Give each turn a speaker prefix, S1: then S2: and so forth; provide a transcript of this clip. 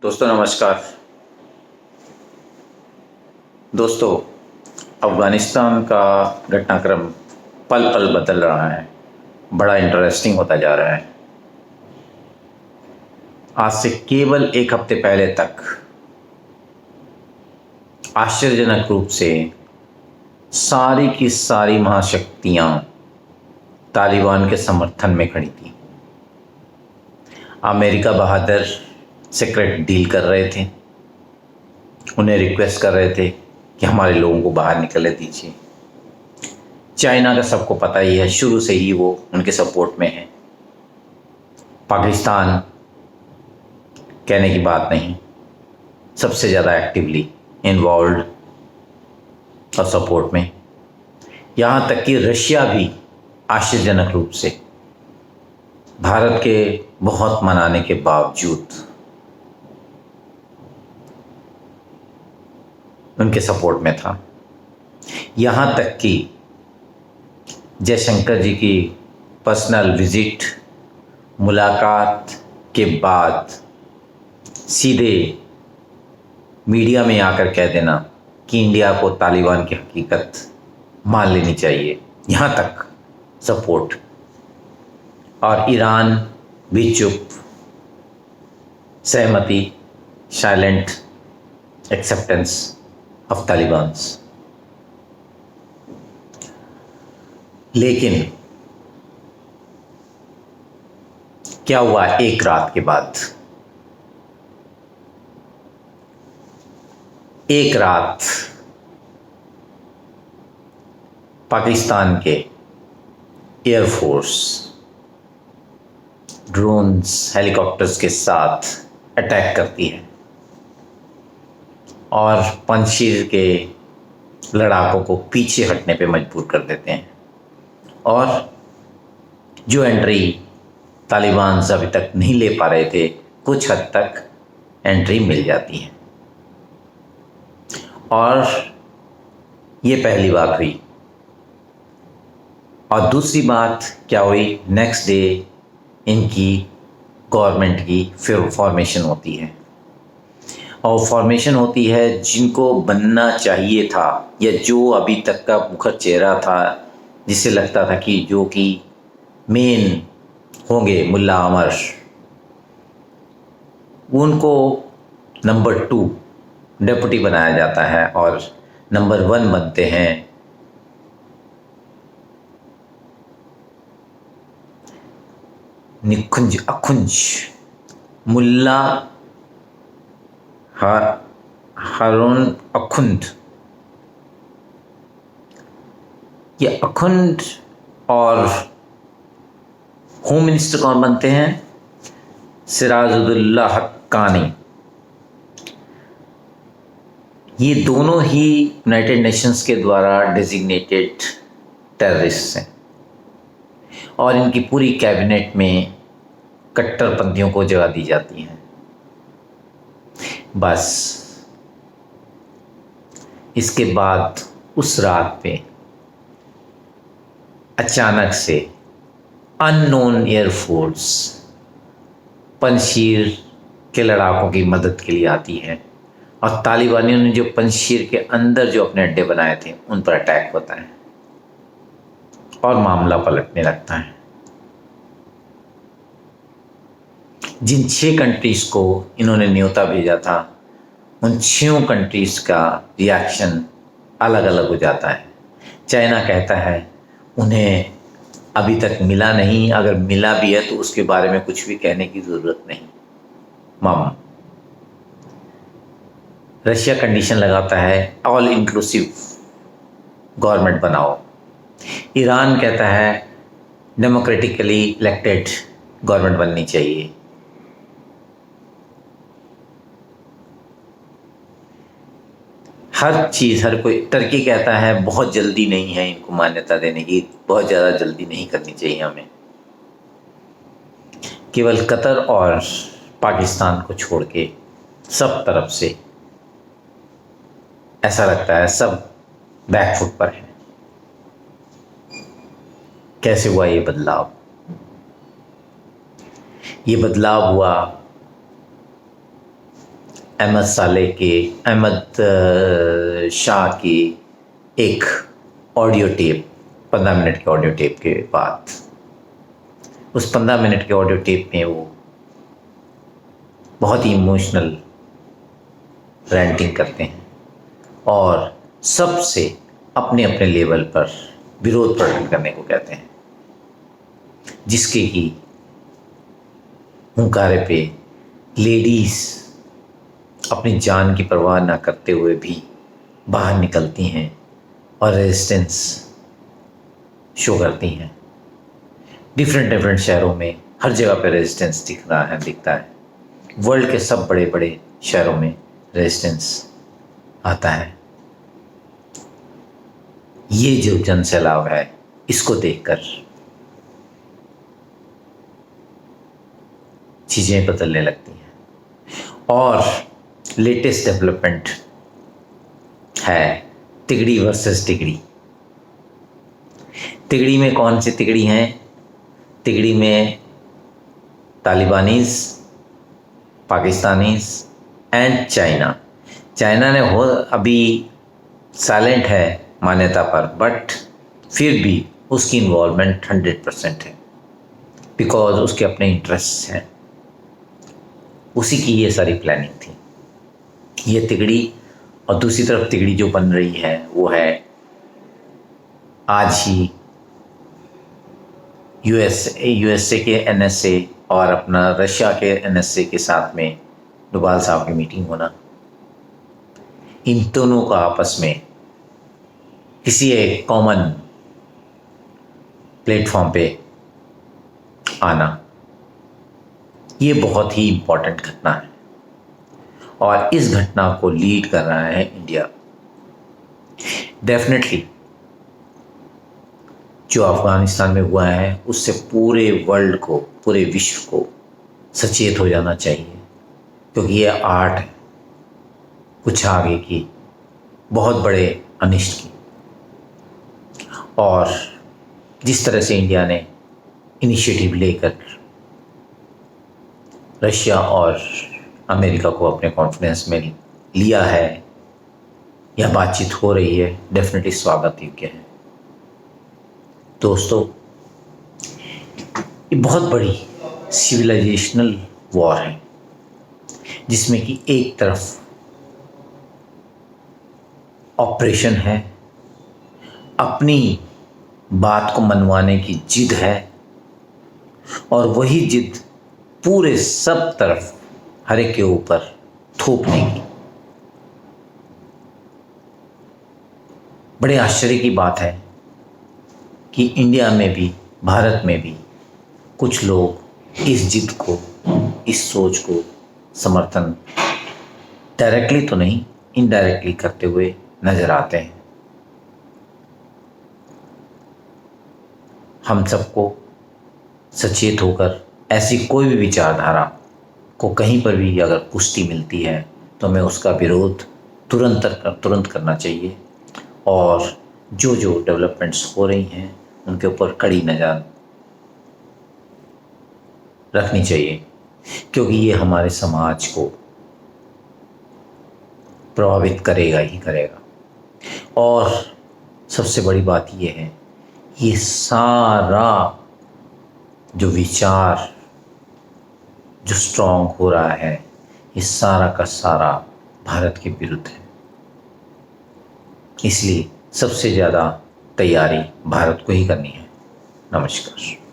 S1: दोस्तों नमस्कार। दोस्तों, अफ़गानिस्तान का घटनाक्रम पल पल बदल रहा है, बड़ा इंटरेस्टिंग होता जा रहा है। आज से केवल एक हफ्ते पहले तक आश्चर्यजनक रूप से सारी की सारी महाशक्तियाँ तालिबान के समर्थन में खड़ी थी। अमेरिका बहादुर सीक्रेट डील कर रहे थे, उन्हें रिक्वेस्ट कर रहे थे कि हमारे लोगों को बाहर निकलने दीजिए। चाइना का सबको पता ही है, शुरू से ही वो उनके सपोर्ट में है। पाकिस्तान कहने की बात नहीं, सबसे ज़्यादा एक्टिवली इन्वॉल्व और सपोर्ट में। यहाँ तक कि रशिया भी आश्चर्यजनक रूप से भारत के बहुत मनाने के बावजूद उनके सपोर्ट में था। यहाँ तक कि जयशंकर जी की पर्सनल विजिट मुलाकात के बाद सीधे मीडिया में आकर कह देना कि इंडिया को तालिबान की हकीकत मान लेनी चाहिए, यहाँ तक सपोर्ट। और ईरान भी चुप, सहमति, साइलेंट एक्सेप्टेंस ऑफ तालिबान। लेकिन क्या हुआ एक रात के बाद? एक रात पाकिस्तान के एयरफोर्स ड्रोन्स, हेलीकॉप्टर्स के साथ अटैक करती है और पंजशीर के लड़ाकों को पीछे हटने पे मजबूर कर देते हैं। और जो एंट्री तालिबान अभी तक नहीं ले पा रहे थे, कुछ हद तक एंट्री मिल जाती है। और ये पहली बात हुई। और दूसरी बात क्या हुई, नेक्स्ट डे इनकी गवर्नमेंट की फिर फॉर्मेशन होती है। और फॉर्मेशन होती है जिनको बनना चाहिए था, या जो अभी तक का मुखर चेहरा था, जिससे लगता था कि जो कि मेन होंगे मुल्ला अमर, उनको नंबर 2 डेप्यूटी बनाया जाता है और नंबर 1 बनते हैं निकुंज अखुंज मुल्ला हारून अखुंद। ये अखुंद और होम मिनिस्टर कौन बनते हैं? सिराजुद्दौला हक्कानी। ये दोनों ही यूनाइटेड नेशंस के द्वारा डेजिग्नेटेड टेररिस्ट हैं और इनकी पूरी कैबिनेट में कट्टरपंथियों को जगह दी जाती है। बस इसके बाद उस रात पे अचानक से अननोन एयरफोर्स पंजशीर के लड़ाकों की मदद के लिए आती है और तालिबानियों ने जो पंजशीर के अंदर जो अपने अड्डे बनाए थे उन पर अटैक होता है और मामला पलटने लगता है। जिन 6 कंट्रीज को इन्होंने न्योता भेजा था, उन 6 कंट्रीज का रिएक्शन अलग अलग हो जाता है। चाइना कहता है उन्हें अभी तक मिला नहीं, अगर मिला भी है तो उसके बारे में कुछ भी कहने की ज़रूरत नहीं मामा। रशिया कंडीशन लगाता है ऑल इंक्लूसिव गवर्नमेंट बनाओ। ईरान कहता है डेमोक्रेटिकली इलेक्टेड गवर्नमेंट बननी चाहिए। हर चीज़, हर कोई। टर्की कहता है बहुत जल्दी नहीं है इनको मान्यता देने की, बहुत ज़्यादा जल्दी नहीं करनी चाहिए हमें। केवल कतर और पाकिस्तान को छोड़ के सब तरफ से ऐसा लगता है सब बैकफुट पर है। कैसे हुआ ये बदलाव? ये बदलाव हुआ अहमद शाह की एक ऑडियो टेप, 15 मिनट के ऑडियो टेप के बाद, उस 15 मिनट के ऑडियो टेप में वो बहुत ही इमोशनल रेंटिंग करते हैं और सबसे अपने अपने लेवल पर विरोध प्रकट करने को कहते हैं, जिसके की हुंकारे पे लेडीज़ अपनी जान की परवाह ना करते हुए भी बाहर निकलती हैं और रेजिस्टेंस शो करती हैं। डिफरेंट शहरों में हर जगह पे रेजिस्टेंस दिखता है। वर्ल्ड के सब बड़े बड़े शहरों में रेजिस्टेंस आता है। ये जो जन सैलाब है, इसको देखकर चीज़ें बदलने लगती हैं। और लेटेस्ट डेवलपमेंट है तिगड़ी वर्सेस तिगड़ी। तिगड़ी में कौन सी तिगड़ी हैं? तिगड़ी में तालिबानीज़, पाकिस्तानीज़ एंड चाइना ने हो अभी साइलेंट है मान्यता पर, बट फिर भी उसकी इन्वॉल्वमेंट 100% है, बिकॉज उसके अपने इंटरेस्ट हैं। उसी की ये सारी प्लानिंग थी। ये तिगड़ी और दूसरी तरफ तिगड़ी जो बन रही है वो है आज ही यूएसए के एनएसए और अपना रशिया के एनएसए के साथ में डोभाल साहब की मीटिंग होना, इन दोनों का आपस में किसी एक कॉमन प्लेटफॉर्म पे आना, ये बहुत ही इम्पोर्टेंट घटना है और इस घटना को लीड कर रहा है इंडिया। डेफिनेटली जो अफ़गानिस्तान में हुआ है उससे पूरे वर्ल्ड को, पूरे विश्व को सचेत हो जाना चाहिए, क्योंकि ये आर्ट है कुछ आगे की बहुत बड़े अनिष्ट की। और जिस तरह से इंडिया ने इनिशिएटिव लेकर रशिया और अमेरिका को अपने कॉन्फिडेंस में लिया है या बातचीत हो रही है, डेफिनेटली स्वागत योग्य है। दोस्तों, ये बहुत बड़ी सिविलाइजेशनल वॉर है, जिसमें कि एक तरफ ऑपरेशन है, अपनी बात को मनवाने की जिद है, और वही जिद पूरे सब तरफ हर एक के ऊपर थोपने की। बड़े आश्चर्य की बात है कि इंडिया में भी, भारत में भी कुछ लोग इस जिद को, इस सोच को समर्थन डायरेक्टली तो नहीं, इनडायरेक्टली करते हुए नजर आते हैं। हम सबको सचेत होकर ऐसी कोई भी विचारधारा को कहीं पर भी अगर पुष्टि मिलती है तो हमें उसका विरोध तुरंत करना चाहिए, और जो डेवलपमेंट्स हो रही हैं उनके ऊपर कड़ी नज़र रखनी चाहिए, क्योंकि ये हमारे समाज को प्रभावित करेगा ही करेगा। और सबसे बड़ी बात ये है, ये सारा जो विचार जो स्ट्रॉन्ग हो रहा है, ये सारा का सारा भारत के विरुद्ध है। इसलिए सबसे ज़्यादा तैयारी भारत को ही करनी है। नमस्कार।